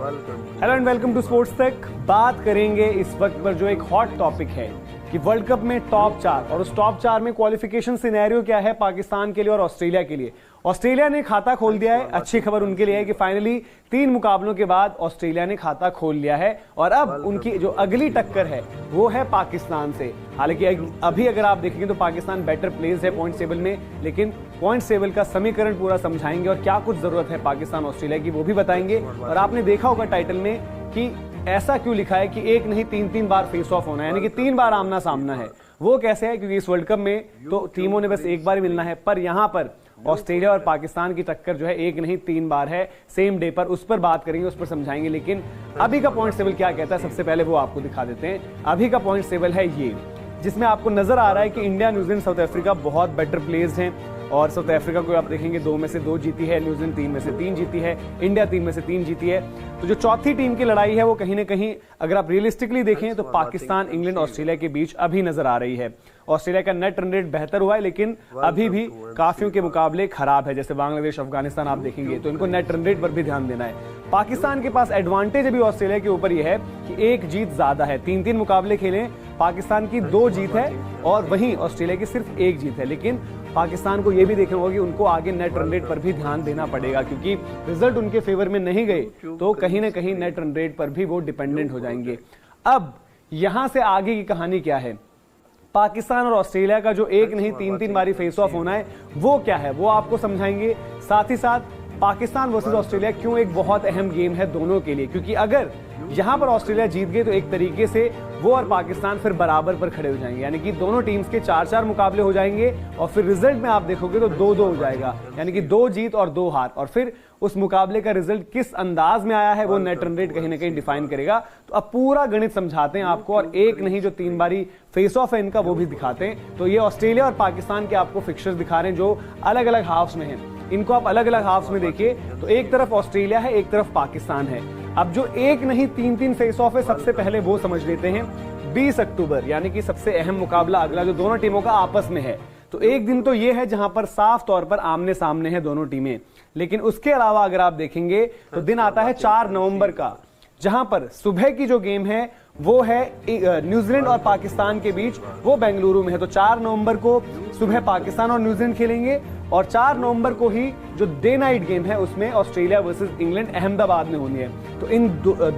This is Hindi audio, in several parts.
Hello and welcome to sports Tak. बात करेंगे इस वक्त पर जो एक हॉट टॉपिक है कि वर्ल्ड कप में टॉप 4 और उस टॉप 4 में क्वालिफिकेशन सिनेरियो क्या है पाकिस्तान के लिए और ऑस्ट्रेलिया के लिए। ऑस्ट्रेलिया ने खाता खोल दिया है। अच्छी खबर उनके लिए है कि फाइनली 3 मुकाबलों के बाद ऑस्ट्रेलिया ने खाता खोल लिया है और अब उनकी जो अगली टक्कर है वो है पाकिस्तान से। हालांकि अभी अगर आप देखेंगे तो पाकिस्तान बेटर प्लेस है पॉइंट टेबल में, लेकिन पॉइंट टेबल का समीकरण पूरा समझाएंगे और क्या कुछ जरूरत है पाकिस्तान ऑस्ट्रेलिया की वो भी बताएंगे। और आपने देखा होगा टाइटल में कि ऐसा क्यों लिखा है कि एक नहीं 3 बार फेस ऑफ होना है, यानी कि 3 बार आमना सामना है। वो कैसे है? क्योंकि इस वर्ल्ड कप में तो टीमों ने बस एक बार ही मिलना है, पर यहां पर ऑस्ट्रेलिया और पाकिस्तान की टक्कर जो है एक नहीं 3 बार है सेम डे पर। उस पर बात करेंगे, उस पर समझाएंगे। लेकिन अभी का पॉइंट टेबल क्या कहता है सबसे पहले वो आपको दिखा देते हैं। अभी का पॉइंट टेबल है ये, जिसमें आपको नजर आ रहा है कि इंडिया, न्यूजीलैंड, साउथ अफ्रीका बहुत बेटर प्लेयर्स हैं। और साउथ अफ्रीका को आप देखेंगे 2 में से 2 जीती है, न्यूजीलैंड 3 में से 3 जीती है, इंडिया 3 में से 3 जीती है। तो जो चौथी टीम की लड़ाई है वो कहीं ना कहीं अगर आप रियलिस्टिकली देखें तो पाकिस्तान, इंग्लैंड, ऑस्ट्रेलिया के बीच अभी नजर आ रही है। ऑस्ट्रेलिया का नेट रन रेट बेहतर हुआ है, लेकिन अभी भी काफियों के मुकाबले खराब है। जैसे बांग्लादेश, अफगानिस्तान आप देखेंगे तो इनको नेट रन रेट पर भी ध्यान देना है। पाकिस्तान के पास एडवांटेज अभी ऑस्ट्रेलिया के ऊपर यह है कि एक जीत ज्यादा है। 3 मुकाबले खेले, पाकिस्तान की 2 जीत है और वहीं ऑस्ट्रेलिया की सिर्फ 1 जीत है। लेकिन पाकिस्तान को यह भी देखना होगा कि उनको आगे नेट रन रेट पर भी ध्यान देना पड़ेगा, क्योंकि रिजल्ट उनके फेवर में नहीं गए तो कहीं ना कहीं नेट रन रेट पर भी वो डिपेंडेंट हो जाएंगे। अब यहां से आगे की कहानी क्या है? पाकिस्तान और ऑस्ट्रेलिया का जो एक नहीं 3 बारी फेस ऑफ होना है वो क्या है वो आपको समझाएंगे। साथ ही साथ पाकिस्तान वर्सेस ऑस्ट्रेलिया क्यों एक बहुत अहम गेम है दोनों के लिए, क्योंकि अगर यहां पर ऑस्ट्रेलिया जीत गए तो एक तरीके से वो और पाकिस्तान फिर बराबर पर खड़े हो जाएंगे, यानी कि दोनों टीम्स के 4-4 मुकाबले हो जाएंगे और फिर रिजल्ट में आप देखोगे तो 2-2 हो जाएगा, यानी कि 2 जीत और 2 हार। और फिर उस मुकाबले का रिजल्ट किस अंदाज में आया है वो नेट रन रेट कहीं ना कहीं डिफाइन करेगा। तो अब पूरा गणित समझाते हैं आपको और एक नहीं जो 3 बारी फेस ऑफ है इनका वो भी दिखाते हैं। तो ये ऑस्ट्रेलिया और पाकिस्तान के आपको फिक्चर्स दिखा रहे हैं जो अलग अलग हाफ्स में हैं। इनको आप अलग अलग हाफ्स में देखिए तो एक तरफ ऑस्ट्रेलिया है, एक तरफ पाकिस्तान है। अब जो एक नहीं 3 फेस ऑफ है सबसे पहले वो समझ लेते हैं। 20 अक्टूबर यानी कि सबसे अहम मुकाबला अगला जो दोनों टीमों का आपस में है। तो एक दिन तो ये है जहां पर साफ तौर पर आमने सामने है दोनों टीमें। लेकिन उसके अलावा अगर आप देखेंगे तो दिन आता है 4 नवंबर का, जहां पर सुबह की जो गेम है वो है न्यूजीलैंड और पाकिस्तान के बीच, वो बेंगलुरु में है। तो 4 नवंबर को सुबह पाकिस्तान और न्यूजीलैंड खेलेंगे और 4 नवंबर को ही जो डे नाइट गेम है उसमें ऑस्ट्रेलिया वर्सेस इंग्लैंड अहमदाबाद में होनी है। तो इन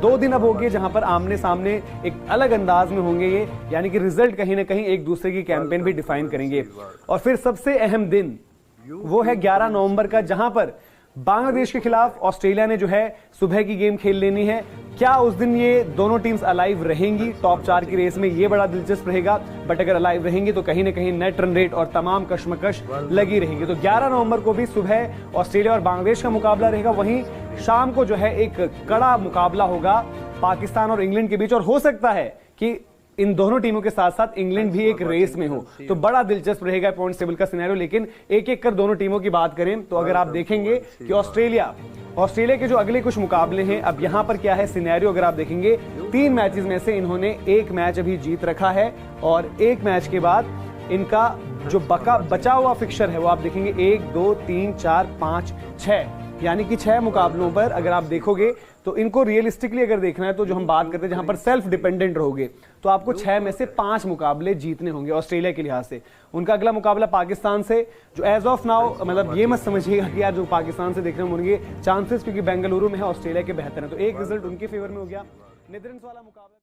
2 दिन अब होंगे जहां पर आमने सामने एक अलग अंदाज में होंगे ये, यानी कि रिजल्ट कहीं ना कहीं एक दूसरे की कैंपेन भी डिफाइन करेंगे। और फिर सबसे अहम दिन वो है 11 नवंबर का, जहां पर बांग्लादेश के खिलाफ ऑस्ट्रेलिया ने जो है सुबह की गेम खेल लेनी है। क्या उस दिन ये दोनों टीम्स अलाइव रहेंगी टॉप 4 की रेस में? ये बड़ा दिलचस्प रहेगा। बट अगर अलाइव रहेंगी तो कहीं ना कहीं नेट रन रेट और तमाम कश्मकश लगी रहेगी। तो 11 नवंबर को भी सुबह ऑस्ट्रेलिया और बांग्लादेश का मुकाबला रहेगा, वहीं शाम को जो है एक कड़ा मुकाबला होगा पाकिस्तान और इंग्लैंड के बीच। और हो सकता है कि इन दोनों टीमों के साथ साथ इंग्लैंड भी एक रेस में हो, तो बड़ा दिलचस्प रहेगा पॉइंट टेबल का सिनेरियो। लेकिन एक एक कर दोनों टीमों की बात करें तो अगर आप देखेंगे कि ऑस्ट्रेलिया के जो अगले कुछ मुकाबले हैं, अब यहां पर क्या है सिनेरियो अगर आप देखेंगे 3 मैचेस में से इन्होंने 1 मैच अभी जीत रखा है और 1 मैच के बाद इनका जो बचा हुआ फिक्चर है वो आप देखेंगे 1, 2, 3, 4, 5, 6, यानी कि 6 मुकाबलों पर अगर आप देखोगे तो इनको रियलिस्टिकली अगर देखना है तो जो हम बात करते हैं जहां पर सेल्फ डिपेंडेंट रहोगे तो आपको 6 में से 5 मुकाबले जीतने होंगे ऑस्ट्रेलिया के लिहाज से। उनका अगला मुकाबला पाकिस्तान से, जो एज ऑफ नाउ मतलब ये मत समझिएगा कि यार जो पाकिस्तान से देखने होंगे चांसेस, क्योंकि बेंगलुरु में है ऑस्ट्रेलिया के बेहतर है। तो एक रिजल्ट उनके फेवर में हो गया। नीदरलैंड्स वाला मुकाबला